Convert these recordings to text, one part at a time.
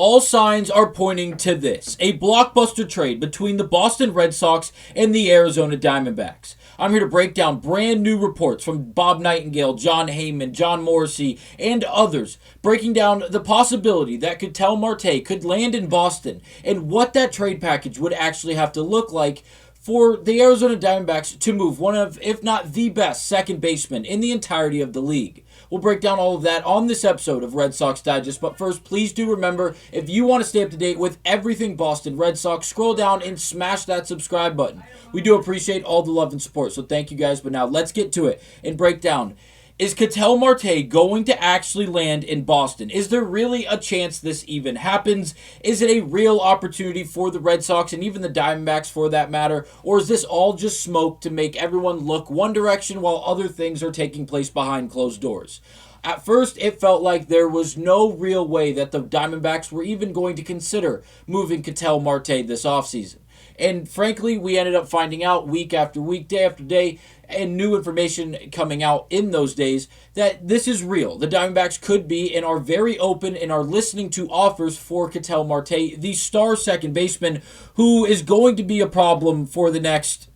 All signs are pointing to this, a blockbuster trade between the Boston Red Sox and the Arizona Diamondbacks. I'm here to break down brand new reports from Bob Nightingale, Jon Heyman, John Morrissey, and others, breaking down the possibility that Ketel Marte could land in Boston and what that trade package would actually have to look like for the Arizona Diamondbacks to move one of, if not the best, second baseman in the entirety of the league. We'll break down all of that on this episode of Red Sox Digest. But first, please do remember, if you want to stay up to date with everything Boston Red Sox, scroll down and smash that subscribe button. We do appreciate all the love and support, so thank you guys. But now let's get to it and break down. Is Ketel Marte going to actually land in Boston? Is there really a chance this even happens? Is it a real opportunity for the Red Sox and even the Diamondbacks for that matter? Or is this all just smoke to make everyone look one direction while other things are taking place behind closed doors? At first, it felt like there was no real way that the Diamondbacks were even going to consider moving Ketel Marte this offseason. And frankly, we ended up finding out week after week, day after day, and new information coming out in those days that this is real. The Diamondbacks could be and are very open and are listening to offers for Ketel Marte, the star second baseman who is going to be a problem for the next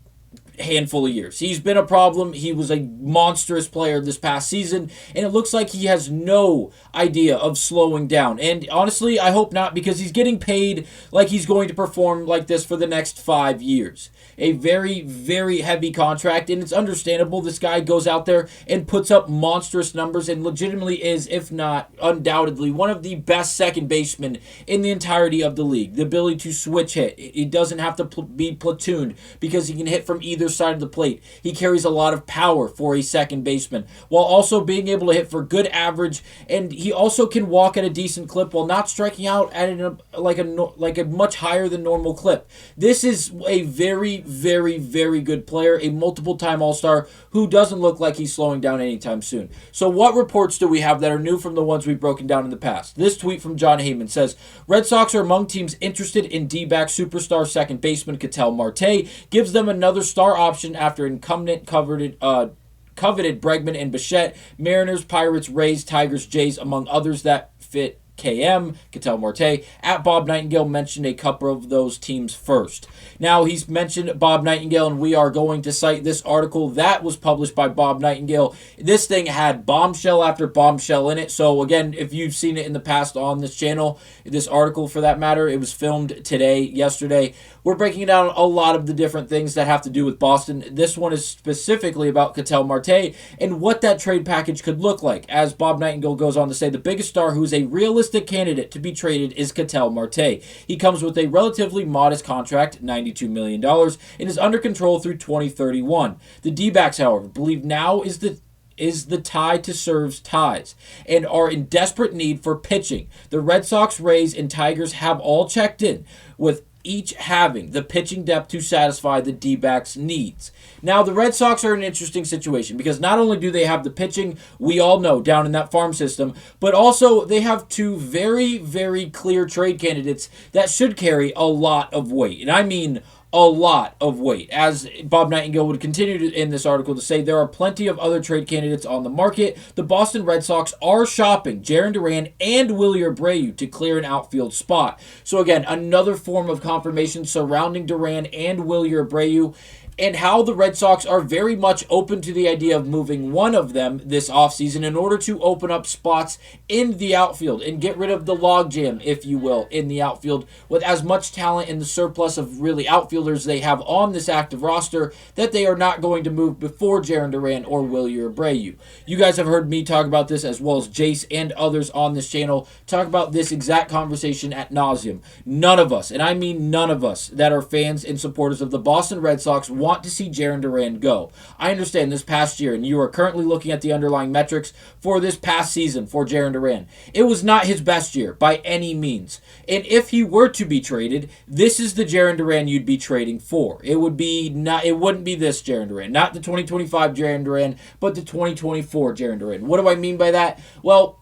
handful of years. He's been a problem. He was a monstrous player this past season, and it looks like he has no idea of slowing down. And honestly, I hope not, because he's getting paid like he's going to perform like this for the next 5 years. A very, very heavy contract, and it's understandable. This guy goes out there and puts up monstrous numbers and legitimately is, if not undoubtedly, one of the best second basemen in the entirety of the league. The ability to switch hit. He doesn't have to be platooned because he can hit from either side of the plate. He carries a lot of power for a second baseman while also being able to hit for good average, and he also can walk at a decent clip while not striking out at a much higher than normal clip. This is a very, very, very good player, a multiple-time All-Star who doesn't look like he's slowing down anytime soon. So what reports do we have that are new from the ones we've broken down in the past? This tweet from Jon Heyman says, Red Sox are among teams interested in D-back superstar second baseman Ketel Marte, gives them another star option after incumbent coveted Bregman and Bichette, Mariners, Pirates, Rays, Tigers, Jays, among others that fit KM, Ketel Marte. At Bob Nightingale mentioned a couple of those teams first. Now, he's mentioned Bob Nightingale, and we are going to cite this article that was published by Bob Nightingale. This thing had bombshell after bombshell in it. So, again, if you've seen it in the past on this channel, this article for that matter, it was filmed yesterday. We're breaking down a lot of the different things that have to do with Boston. This one is specifically about Ketel Marte and what that trade package could look like. As Bob Nightingale goes on to say, the biggest star who is a realistic candidate to be traded is Ketel Marte. He comes with a relatively modest contract, $92 million, and is under control through 2031. The D-backs, however, believe now is the tie to serve ties and are in desperate need for pitching. The Red Sox, Rays, and Tigers have all checked in, with each having the pitching depth to satisfy the D-backs' needs. Now, the Red Sox are in an interesting situation because not only do they have the pitching, we all know, down in that farm system, but also they have two very, very clear trade candidates that should carry a lot of weight. And I mean a lot of weight. As Bob Nightingale would continue in this article to say, there are plenty of other trade candidates on the market. The Boston Red Sox are shopping Jarren Duran and Wilyer Abreu to clear an outfield spot. So again, another form of confirmation surrounding Duran and Wilyer Abreu, and how the Red Sox are very much open to the idea of moving one of them this offseason in order to open up spots in the outfield and get rid of the logjam, if you will, in the outfield with as much talent and the surplus of really outfielders they have on this active roster that they are not going to move before Jarren Duran or Wilyer Abreu. You guys have heard me talk about this, as well as Jace and others on this channel talk about this exact conversation ad nauseum. None of us, and I mean none of us, that are fans and supporters of the Boston Red Sox want to see Jarren Duran go. I understand this past year, and you are currently looking at the underlying metrics for this past season for Jarren Duran. It was not his best year by any means. And if he were to be traded, this is the Jarren Duran you'd be trading for. It wouldn't be this Jarren Duran, not the 2025 Jarren Duran, but the 2024 Jarren Duran. What do I mean by that? Well,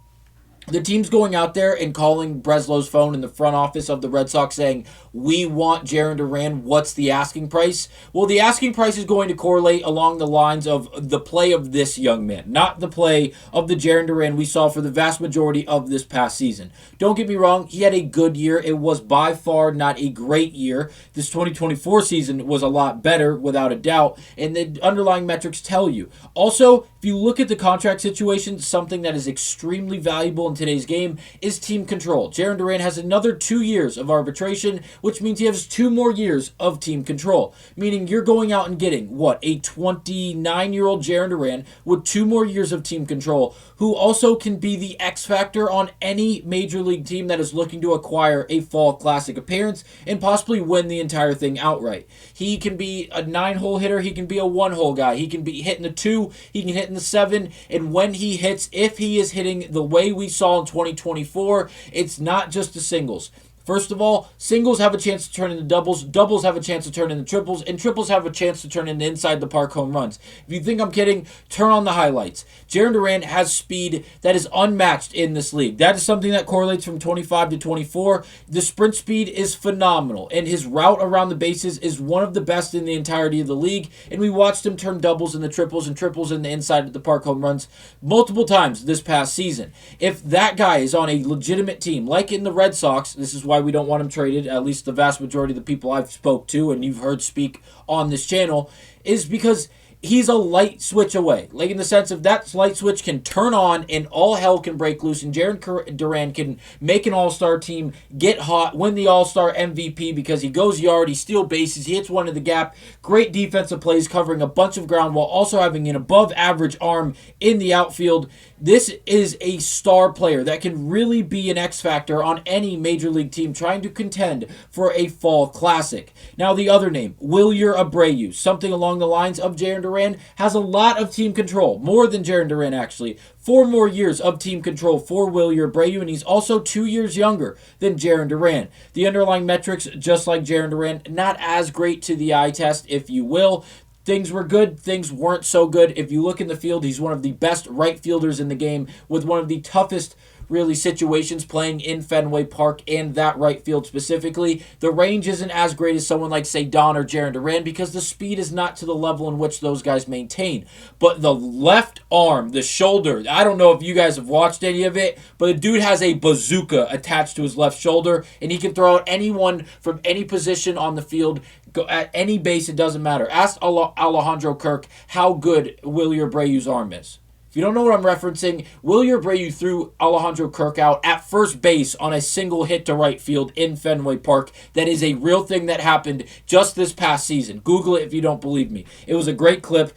the team's going out there and calling Breslow's phone in the front office of the Red Sox saying, we want Jarren Duran. What's the asking price? Well, the asking price is going to correlate along the lines of the play of this young man, not the play of the Jarren Duran we saw for the vast majority of this past season. Don't get me wrong, he had a good year. It was by far not a great year. This 2024 season was a lot better, without a doubt, and the underlying metrics tell you. Also, if you look at the contract situation, something that is extremely valuable in today's game is team control. Jarren Duran has another 2 years of arbitration, which means he has 2 more years of team control. Meaning you're going out and getting, a 29-year-old Jarren Duran with 2 more years of team control, who also can be the X factor on any major league team that is looking to acquire a fall classic appearance and possibly win the entire thing outright. He can be a 9-hole hitter, he can be a 1-hole guy, he can be hitting the 2, he can hit in the 7, and when he hits, if he is hitting the way we saw in 2024, it's not just the singles. First of all, singles have a chance to turn into doubles, doubles have a chance to turn into triples, and triples have a chance to turn into inside the park home runs. If you think I'm kidding, turn on the highlights. Jarren Duran has speed that is unmatched in this league. That is something that correlates from 25 to 24. The sprint speed is phenomenal, and his route around the bases is one of the best in the entirety of the league, and we watched him turn doubles into triples and triples in the inside of the park home runs multiple times this past season. If that guy is on a legitimate team, like in the Red Sox, this is why we don't want him traded, at least the vast majority of the people I've spoke to and you've heard speak on this channel, is because he's a light switch away. Like, in the sense of that light switch can turn on and all hell can break loose, and Jarren Duran can make an all-star team, get hot, win the all-star MVP because he goes yard, he steals bases, he hits one in the gap, great defensive plays covering a bunch of ground while also having an above-average arm in the outfield. This is a star player that can really be an X factor on any major league team trying to contend for a fall classic. Now, the other name, Wilyer Abreu, something along the lines of Jarren Duran, has a lot of team control, more than Jarren Duran actually. 4 more years of team control for Wilyer Abreu, and he's also 2 years younger than Jarren Duran. The underlying metrics, just like Jarren Duran, not as great to the eye test, if you will. Things were good, things weren't so good. If you look in the field, he's one of the best right fielders in the game with one of the toughest really situations playing in Fenway Park and that right field specifically. The range isn't as great as someone like, say, Don or Jarren Duran because the speed is not to the level in which those guys maintain. But the left arm, the shoulder, I don't know if you guys have watched any of it, but the dude has a bazooka attached to his left shoulder, and he can throw out anyone from any position on the field. Go at any base, it doesn't matter. Ask Alejandro Kirk how good Wilyer Abreu's arm is. If you don't know what I'm referencing, Wilyer Abreu threw Alejandro Kirk out at first base on a single hit to right field in Fenway Park. That is a real thing that happened just this past season. Google it if you don't believe me. It was a great clip.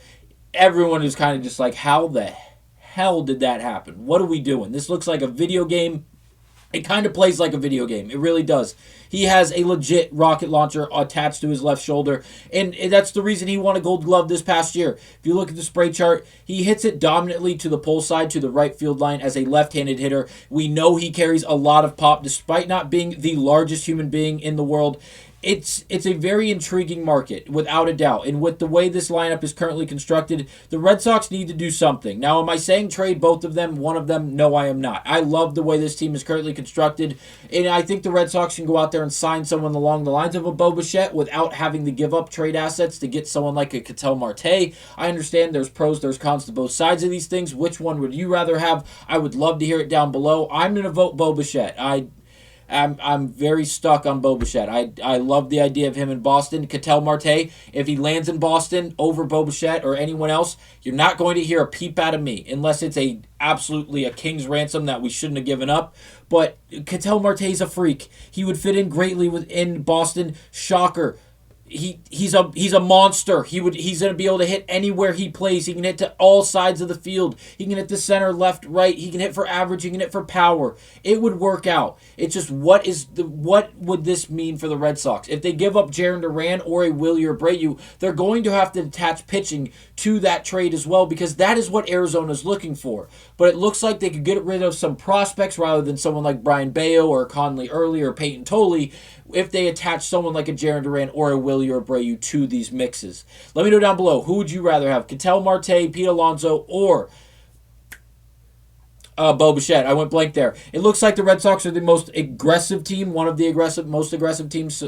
Everyone is kind of just like, how the hell did that happen? What are we doing? This looks like a video game. It kind of plays like a video game. It really does. He has a legit rocket launcher attached to his left shoulder, and that's the reason he won a Gold Glove this past year. If you look at the spray chart, he hits it dominantly to the pull side, to the right field line as a left-handed hitter. We know he carries a lot of pop despite not being the largest human being in the world. It's a very intriguing market, without a doubt. And with the way this lineup is currently constructed, the Red Sox need to do something. Now, am I saying trade both of them, one of them? No, I am not. I love the way this team is currently constructed, and I think the Red Sox can go out there and sign someone along the lines of a Bo Bichette without having to give up trade assets to get someone like a Ketel Marte. I understand there's pros, there's cons to both sides of these things. Which one would you rather have? I would love to hear it down below. I'm going to vote Bo Bichette. I'm very stuck on Bo Bichette. I love the idea of him in Boston. Ketel Marte, if he lands in Boston over Bo Bichette or anyone else, you're not going to hear a peep out of me unless it's absolutely a king's ransom that we shouldn't have given up. But Ketel Marte's a freak. He would fit in greatly within Boston. Shocker. He's a monster. He's going to be able to hit anywhere he plays. He can hit to all sides of the field. He can hit to center, left, right. He can hit for average. He can hit for power. It would work out. It's just what would this mean for the Red Sox? If they give up Jarren Duran or a Wilyer Abreu, they're going to have to attach pitching to that trade as well because that is what Arizona's looking for. But it looks like they could get rid of some prospects rather than someone like Brayan Bello or Conley Early or Peyton Tolley if they attach someone like a Jarren Duran or a Wilyer Abreu to these mixes. Let me know down below, who would you rather have? Ketel Marte, Pete Alonso, or Bo Bichette. I went blank there. It looks like the Red Sox are the most aggressive team, one of the most aggressive teams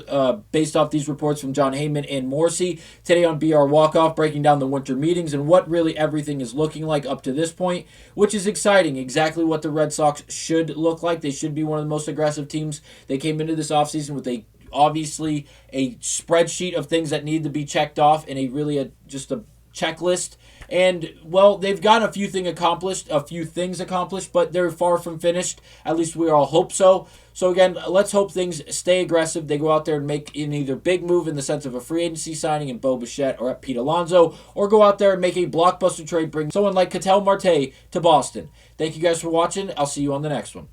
based off these reports from John Heyman and Morrissey. Today on BR Walkoff, breaking down the winter meetings and what really everything is looking like up to this point, which is exciting. Exactly what the Red Sox should look like. They should be one of the most aggressive teams. They came into this offseason with obviously a spreadsheet of things that need to be checked off and just a checklist. And, well, they've got a few things accomplished, but they're far from finished. At least we all hope so. So, again, let's hope things stay aggressive. They go out there and make an either big move in the sense of a free agency signing in Bo Bichette or Pete Alonso, or go out there and make a blockbuster trade, bring someone like Ketel Marte to Boston. Thank you guys for watching. I'll see you on the next one.